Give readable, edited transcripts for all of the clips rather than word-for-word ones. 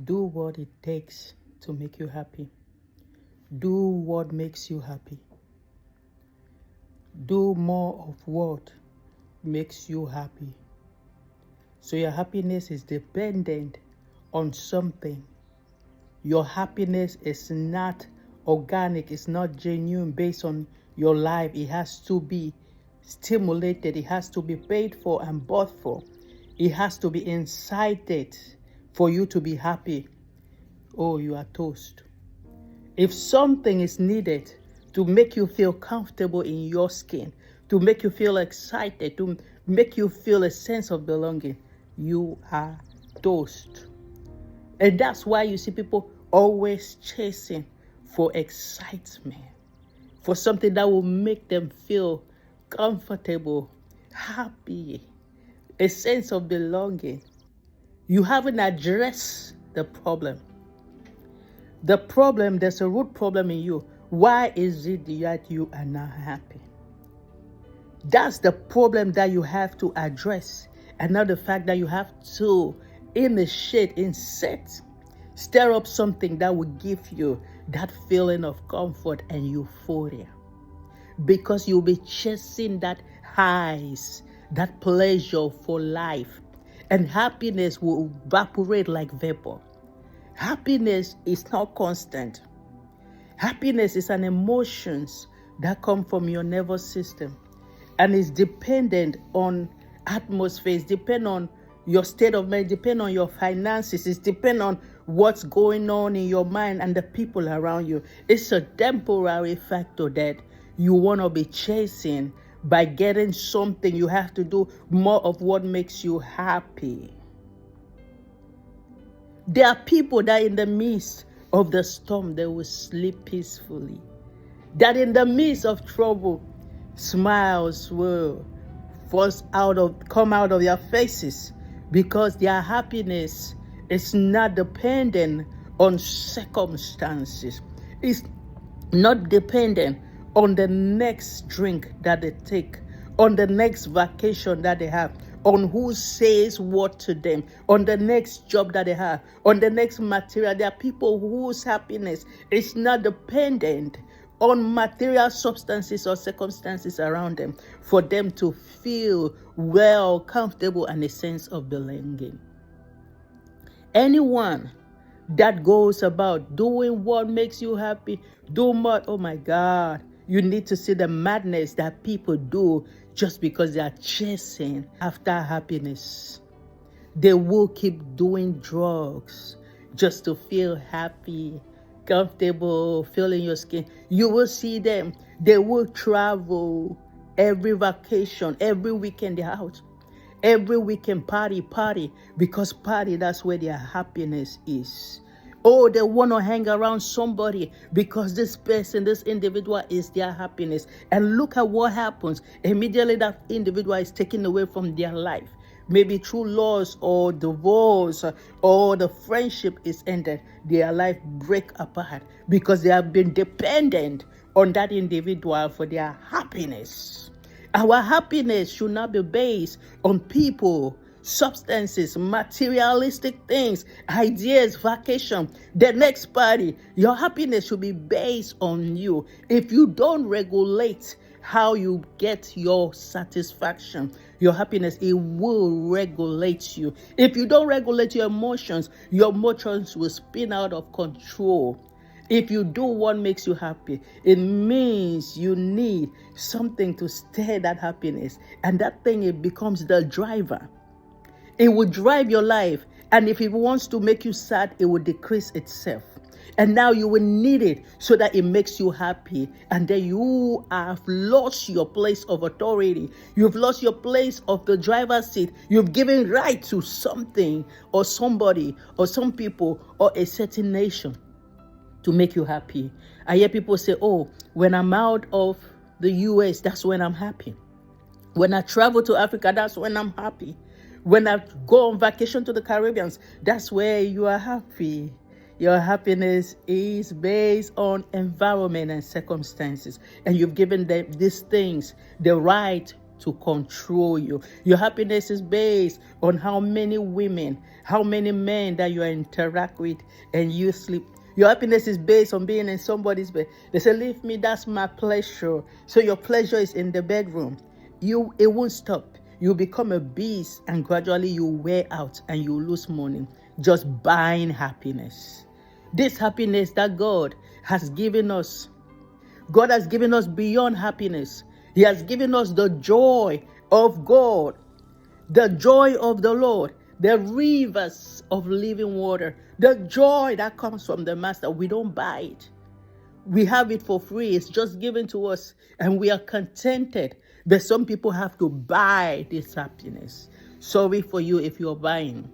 Do what it takes to make you happy. Do what makes you happy. Do more of what makes you happy. So your happiness is dependent on something. Your happiness is not organic, it's not genuine based on your life. It has to be stimulated, it has to be paid for and bought for. It has to be incited for you to be happy. Oh, you are toast. If something is needed to make you feel comfortable in your skin, to make you feel excited, to make you feel a sense of belonging, you are toast. And that's why you see people always chasing for excitement, for something that will make them feel comfortable, happy, a sense of belonging. You haven't addressed the problem. The problem, there's a root problem in you. Why is it that you are not happy? That's the problem that you have to address. And not the fact that you have to stir up something that will give you that feeling of comfort and euphoria. Because you'll be chasing that highs, that pleasure for life. And happiness will evaporate like vapor. Happiness is not constant. Happiness is an emotions that come from your nervous system and is dependent on atmosphere, it's dependent on your state of mind, depend on your finances, it's depend on what's going on in your mind and the people around you. It's a temporary factor that you want to be chasing. By getting something, you have to do more of what makes you happy. There are people that in the midst of the storm, they will sleep peacefully. That in the midst of trouble, smiles will come out of their faces, because their happiness is not dependent on circumstances. It's not dependent on the next drink that they take, on the next vacation that they have, on who says what to them, on the next job that they have, on the next material. There are people whose happiness is not dependent on material substances or circumstances around them for them to feel well, comfortable, and a sense of belonging. Anyone that goes about doing what makes you happy, do more, oh my God, you need to see the madness that people do just because they are chasing after happiness. They will keep doing drugs just to feel happy, comfortable, feeling your skin. You will see them. They will travel every vacation, every weekend they're out. Every weekend party, because party, that's where their happiness is. Oh, they want to hang around somebody because this person, this individual is their happiness. And look at what happens. Immediately that individual is taken away from their life. Maybe through loss or divorce or the friendship is ended. Their life break apart because they have been dependent on that individual for their happiness. Our happiness should not be based on people, substances, materialistic things, ideas, vacation, the next party. Your happiness should be based on you. If you don't regulate how you get your satisfaction, your happiness, it will regulate you. If you don't regulate your emotions will spin out of control. If you do what makes you happy, it means you need something to stir that happiness. And that thing, it becomes the driver. It will drive your life. And if it wants to make you sad, it will decrease itself. And now you will need it so that it makes you happy. And then you have lost your place of authority. You've lost your place of the driver's seat. You've given right to something or somebody or some people or a certain nation to make you happy. I hear people say, oh, when I'm out of the US, that's when I'm happy. When I travel to Africa, that's when I'm happy. When I go on vacation to the Caribbean, that's where you are happy. Your happiness is based on environment and circumstances. And you've given them these things the right to control you. Your happiness is based on how many women, how many men that you interact with and you sleep. Your happiness is based on being in somebody's bed. They say, leave me, that's my pleasure. So your pleasure is in the bedroom. It won't stop. You become a beast and gradually you wear out and you lose money just buying happiness. This happiness that God has given us beyond happiness. He has given us the joy of God, the joy of the Lord, the rivers of living water, the joy that comes from the Master. We don't buy it. We have it for free. It's just given to us and we are contented. But some people have to buy this happiness. Sorry for you if you're buying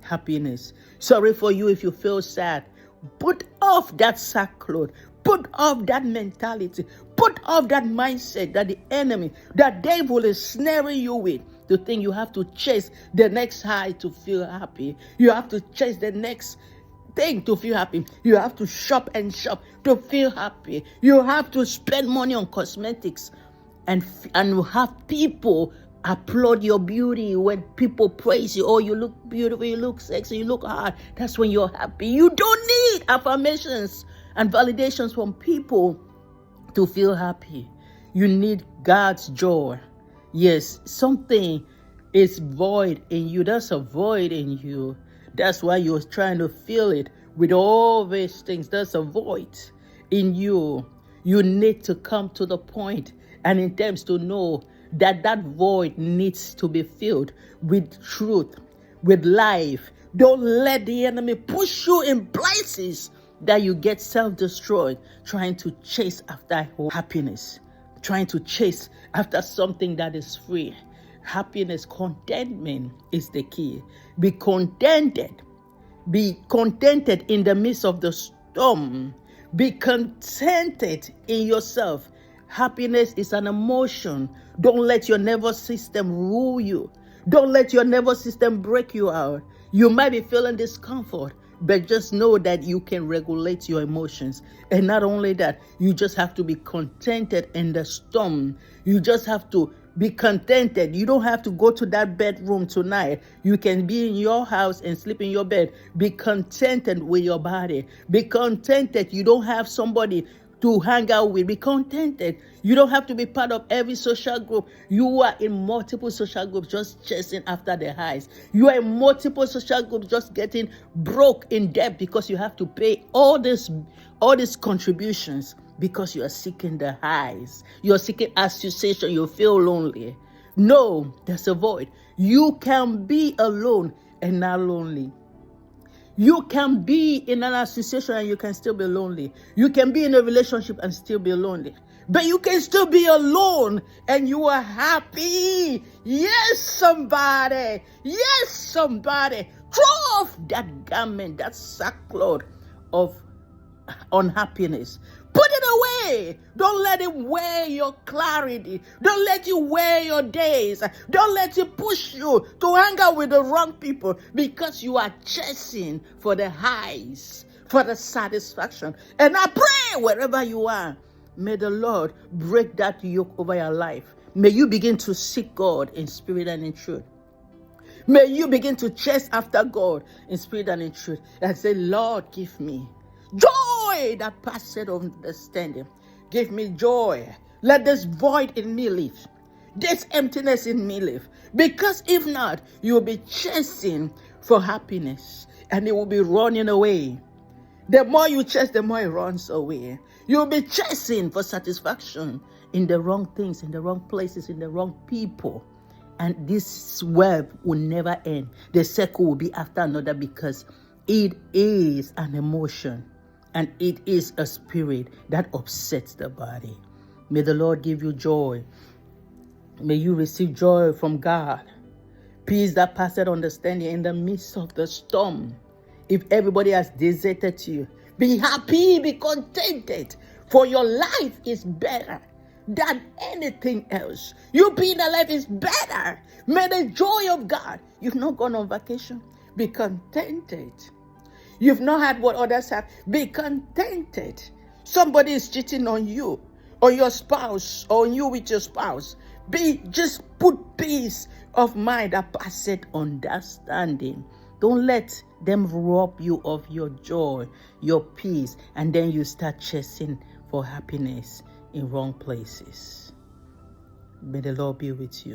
happiness. Sorry for you if you feel sad. Put off that sackcloth. Put off that mentality. Put off that mindset that the enemy, that devil is snaring you with. To think you have to chase the next high to feel happy. You have to chase the next thing to feel happy. You have to shop and shop to feel happy. You have to spend money on cosmetics and have people applaud your beauty. When people praise you, oh, you look beautiful, you look sexy, you look hot. That's when you're happy. You don't need affirmations and validations from people to feel happy. You need God's joy. Yes, something is void in you. There's a void in you. That's why you're trying to fill it with all these things. There's a void in you. You need to come to the point and intends to know that that void needs to be filled with truth, with life. Don't let the enemy push you in places that you get self-destroyed, trying to chase after happiness, trying to chase after something that is free. Happiness, contentment is the key. Be contented. Be contented in the midst of the storm. Be contented in yourself. Happiness is an emotion. Don't let your nervous system rule you. Don't let your nervous system break you out. You might be feeling discomfort, but just know that you can regulate your emotions. And not only that, you just have to be contented in the storm. You just have to be contented. You don't have to go to that bedroom tonight. You can be in your house and sleep in your bed. Be contented with your body. Be contented. You don't have somebody to hang out with. Be contented. You don't have to be part of every social group. You are in multiple social groups just chasing after the highs. You are in multiple social groups just getting broke in debt because you have to pay all these contributions because you are seeking the highs. You are seeking association. You feel lonely. No, there's a void. You can be alone and not lonely. You can be in an association and you can still be lonely. You can be in a relationship and still be lonely. But you can still be alone and you are happy. Yes, somebody. Yes, somebody. Throw off that garment, that sackcloth of unhappiness. Put it away. Don't let it wear your clarity. Don't let you wear your days. Don't let it push you to hang out with the wrong people because you are chasing for the highs, for the satisfaction. And I pray wherever you are, may the Lord break that yoke over your life. May you begin to seek God in spirit and in truth. May you begin to chase after God in spirit and in truth and say, Lord, give me joy that passeth understanding. Give me joy. Let this void in me leave. This emptiness in me leave. Because if not, you will be chasing for happiness and it will be running away. The more you chase, the more it runs away. You'll be chasing for satisfaction in the wrong things, in the wrong places, in the wrong people. And this web will never end. The circle will be after another because it is an emotion. And it is a spirit that upsets the body. May the Lord give you joy. May you receive joy from God. Peace that passeth understanding in the midst of the storm. If everybody has deserted you, be happy, be contented. For your life is better than anything else. You being alive is better. May the joy of God. You've not gone on vacation. Be contented. You've not had what others have. Be contented. Somebody is cheating on you, or your spouse, or on you with your spouse. Just put peace of mind that passeth understanding. Don't let them rob you of your joy, your peace, and then you start chasing for happiness in wrong places. May the Lord be with you.